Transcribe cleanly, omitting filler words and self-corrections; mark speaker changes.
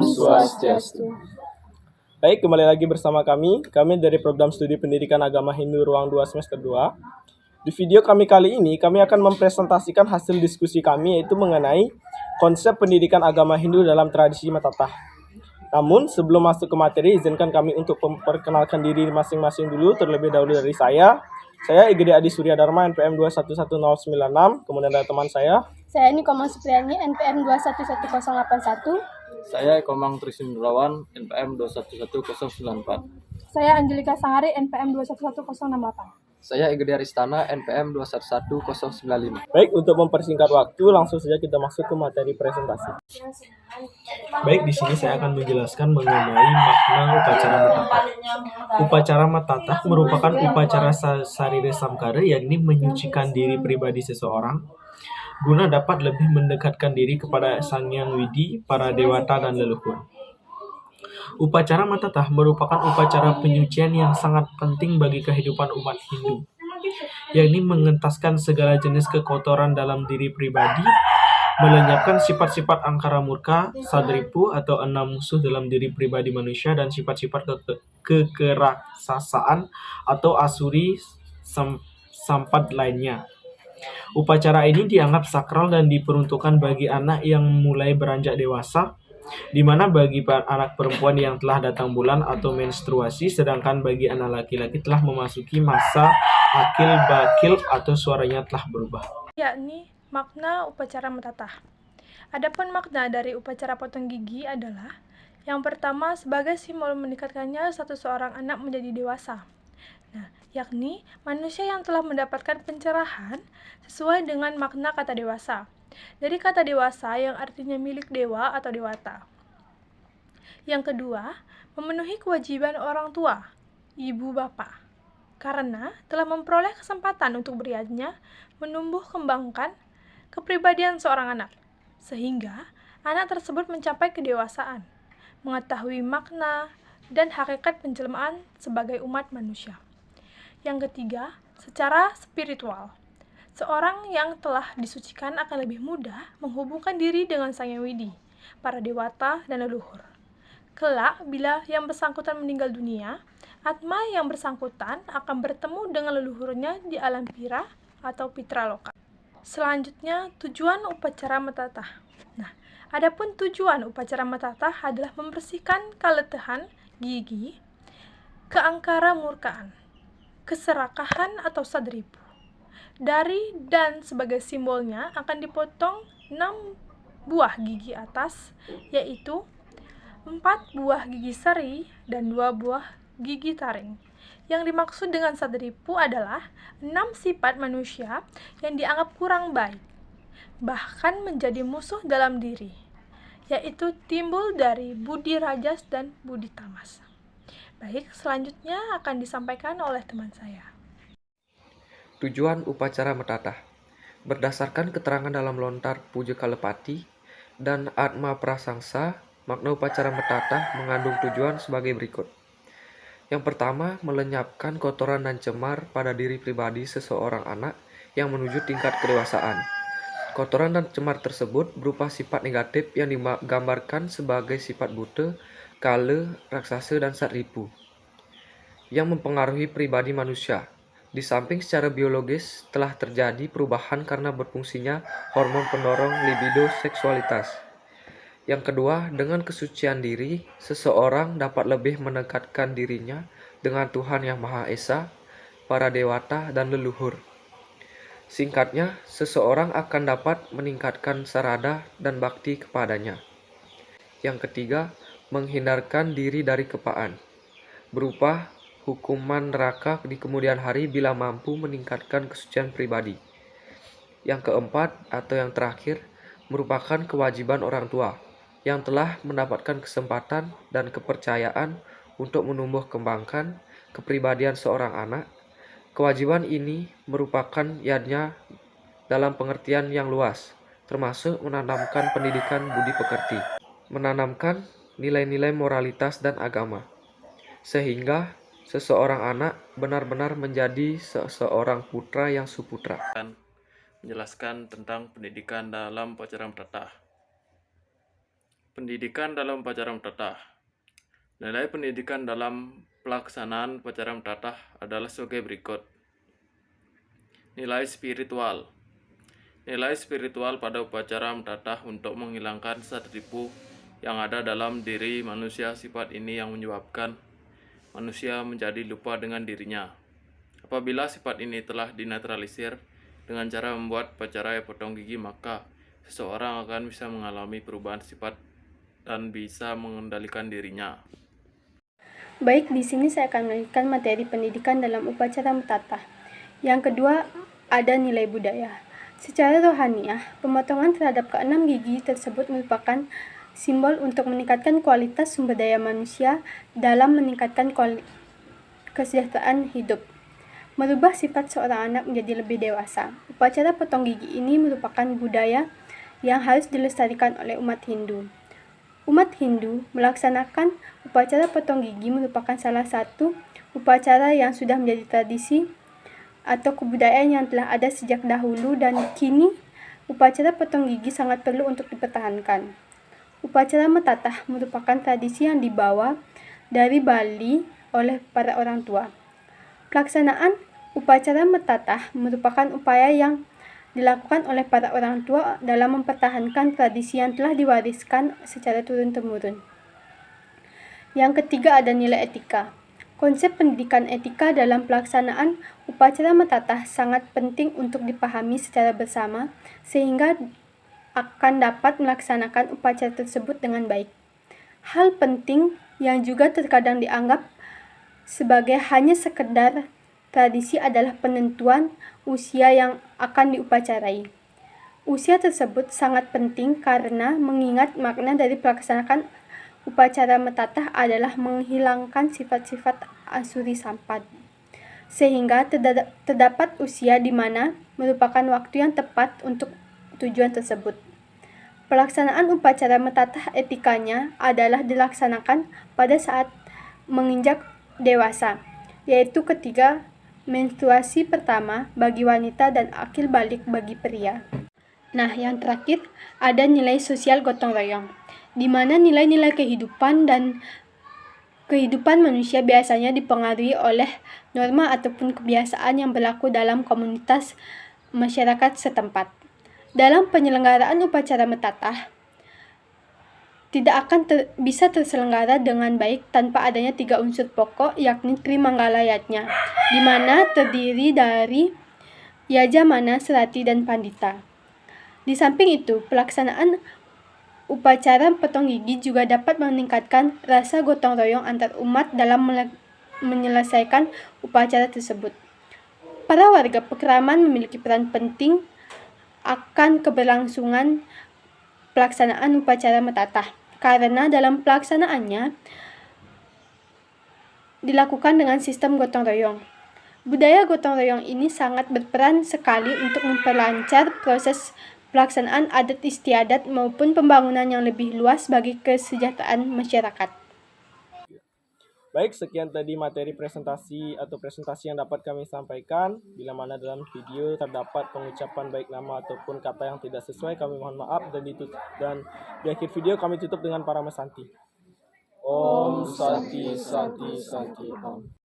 Speaker 1: Swastiastu. Baik, kembali lagi bersama kami dari Program Studi Pendidikan Agama Hindu Ruang 2 Semester 2. Di video kami kali ini, kami akan mempresentasikan hasil diskusi kami yaitu mengenai konsep pendidikan agama Hindu dalam tradisi Metatah. Namun, sebelum masuk ke materi, izinkan kami untuk memperkenalkan diri masing-masing dulu, terlebih dahulu dari saya. Saya Igede Adi Surya Dharma, NPM 211096, kemudian ada teman saya.
Speaker 2: Saya Nikoma Supriyani, NPM 211081.
Speaker 3: Saya Komang Trisindurawan, NPM 211094.
Speaker 2: Saya Angelika Sangari, NPM 211068.
Speaker 3: Saya Igede Aristana, NPM 211095.
Speaker 1: Baik, untuk mempersingkat waktu, langsung saja kita masuk ke materi presentasi. Baik, di sini saya akan menjelaskan mengenai makna upacara Metatah. Upacara Metatah merupakan upacara sarira samkara, yakni menyucikan diri pribadi seseorang, guna dapat lebih mendekatkan diri kepada Sang Hyang Widi, para dewata dan leluhur. Upacara Metatah merupakan upacara penyucian yang sangat penting bagi kehidupan umat Hindu, yakni mengentaskan segala jenis kekotoran dalam diri pribadi, melenyapkan sifat-sifat angkara murka, sadripu atau 6 musuh dalam diri pribadi manusia, dan sifat-sifat kekeraksasaan atau asuri sampat lainnya. Upacara ini dianggap sakral dan diperuntukkan bagi anak yang mulai beranjak dewasa, di mana bagi anak perempuan yang telah datang bulan atau menstruasi, sedangkan bagi anak laki-laki telah memasuki masa akil bakil atau suaranya telah berubah.
Speaker 2: Yakni makna upacara Metatah. Adapun makna dari upacara potong gigi adalah yang pertama sebagai simbol meningkatkannya seorang anak menjadi dewasa. Yakni manusia yang telah mendapatkan pencerahan sesuai dengan makna kata dewasa. Dari kata dewasa yang artinya milik dewa atau dewata. Yang kedua, memenuhi kewajiban orang tua, ibu bapak, karena telah memperoleh kesempatan untuk beriatnya menumbuh kembangkan kepribadian seorang anak, sehingga anak tersebut mencapai kedewasaan, mengetahui makna dan hakikat penjelmaan sebagai umat manusia. Yang ketiga, secara spiritual. Seorang yang telah disucikan akan lebih mudah menghubungkan diri dengan Sang Hyang Widi, para dewata dan leluhur. Kelak, bila yang bersangkutan meninggal dunia, atma yang bersangkutan akan bertemu dengan leluhurnya di alam pira atau pitraloka. Selanjutnya, tujuan upacara Metatah. Adapun tujuan upacara Metatah adalah membersihkan keletihan gigi, keangkara murkaan, keserakahan atau sadripu. Dari dan sebagai simbolnya akan dipotong 6 buah gigi atas, yaitu 4 buah gigi seri dan 2 buah gigi taring. Yang dimaksud dengan sadripu adalah 6 sifat manusia yang dianggap kurang baik, bahkan menjadi musuh dalam diri, yaitu timbul dari budi rajas dan budi tamas. Baik, selanjutnya akan disampaikan oleh teman saya.
Speaker 3: Tujuan upacara Metatah. Berdasarkan keterangan dalam lontar Puja Kalepati dan Atma Prasangsa, makna upacara Metatah mengandung tujuan sebagai berikut. Yang pertama, melenyapkan kotoran dan cemar pada diri pribadi seseorang anak yang menuju tingkat kedewasaan. Kotoran dan cemar tersebut berupa sifat negatif yang digambarkan sebagai sifat buta, kala, raksasa, dan sadripu yang mempengaruhi pribadi manusia. Di samping secara biologis telah terjadi perubahan karena berfungsinya hormon pendorong libido seksualitas. Yang kedua, dengan kesucian diri, seseorang dapat lebih mendekatkan dirinya dengan Tuhan Yang Maha Esa, para dewata, dan leluhur. Singkatnya, seseorang akan dapat meningkatkan sarada dan bakti kepadanya. Yang ketiga, menghindarkan diri dari kepaan, berupa hukuman neraka di kemudian hari bila mampu meningkatkan kesucian pribadi. Yang keempat atau yang terakhir merupakan kewajiban orang tua yang telah mendapatkan kesempatan dan kepercayaan untuk menumbuh kembangkan kepribadian seorang anak. Kewajiban ini merupakan yadnya dalam pengertian yang luas, termasuk menanamkan pendidikan budi pekerti, menanamkan nilai-nilai moralitas dan agama, sehingga seseorang anak benar-benar menjadi seorang putra yang suputra.
Speaker 4: Menjelaskan tentang pendidikan dalam upacara Metatah. Pendidikan dalam upacara mentatah. Nilai pendidikan dalam pelaksanaan upacara mentatah adalah sebagai berikut. Nilai spiritual. Nilai spiritual pada upacara mentatah untuk menghilangkan rasa tipu yang ada dalam diri manusia. Sifat ini yang menyebabkan manusia menjadi lupa dengan dirinya. Apabila sifat ini telah dinetralisir dengan cara membuat upacara potong gigi, maka seseorang akan bisa mengalami perubahan sifat dan bisa mengendalikan dirinya.
Speaker 2: Baik, di sini saya akan melanjutkan materi pendidikan dalam upacara mentatah. Yang kedua, ada nilai budaya. Secara rohaniah, pemotongan terhadap keenam gigi tersebut merupakan simbol untuk meningkatkan kualitas sumber daya manusia dalam meningkatkan kesejahteraan hidup, merubah sifat seorang anak menjadi lebih dewasa. Upacara potong gigi ini merupakan budaya yang harus dilestarikan oleh umat Hindu. Umat Hindu melaksanakan upacara potong gigi merupakan salah satu upacara yang sudah menjadi tradisi atau kebudayaan yang telah ada sejak dahulu, dan kini upacara potong gigi sangat perlu untuk dipertahankan. Upacara mentatah merupakan tradisi yang dibawa dari Bali oleh para orang tua. Pelaksanaan upacara mentatah merupakan upaya yang dilakukan oleh para orang tua dalam mempertahankan tradisi yang telah diwariskan secara turun-temurun. Yang ketiga, ada nilai etika. Konsep pendidikan etika dalam pelaksanaan upacara mentatah sangat penting untuk dipahami secara bersama sehingga akan dapat melaksanakan upacara tersebut dengan baik. Hal penting yang juga terkadang dianggap sebagai hanya sekedar tradisi adalah penentuan usia yang akan diupacarai. Usia tersebut sangat penting karena mengingat makna dari pelaksanaan upacara mentatah adalah menghilangkan sifat-sifat asuri sampad, sehingga terdapat usia di mana merupakan waktu yang tepat untuk tujuan tersebut. Pelaksanaan upacara mentatah etikanya adalah dilaksanakan pada saat menginjak dewasa, yaitu ketika menstruasi pertama bagi wanita dan akil balik bagi pria. Nah, yang terakhir ada nilai sosial gotong royong, di mana nilai-nilai kehidupan manusia biasanya dipengaruhi oleh norma ataupun kebiasaan yang berlaku dalam komunitas masyarakat setempat. Dalam penyelenggaraan upacara mentatah, tidak akan bisa terselenggara dengan baik tanpa adanya 3 unsur pokok, yakni Trimanggalayatnya, di mana terdiri dari Yajamana, Serati, dan Pandita. Di samping itu, pelaksanaan upacara potong gigi juga dapat meningkatkan rasa gotong royong antar umat dalam menyelesaikan upacara tersebut. Para warga pekeraman memiliki peran penting akan keberlangsungan pelaksanaan upacara mentatah, karena dalam pelaksanaannya dilakukan dengan sistem gotong royong. Budaya gotong royong ini sangat berperan sekali untuk memperlancar proses pelaksanaan adat istiadat maupun pembangunan yang lebih luas bagi kesejahteraan masyarakat.
Speaker 1: Baik, sekian tadi materi presentasi yang dapat kami sampaikan. Bila mana dalam video terdapat pengucapan baik nama ataupun kata yang tidak sesuai, kami mohon maaf, dan di akhir video kami tutup dengan Paramasanti. Om Santi Santi Santi Om.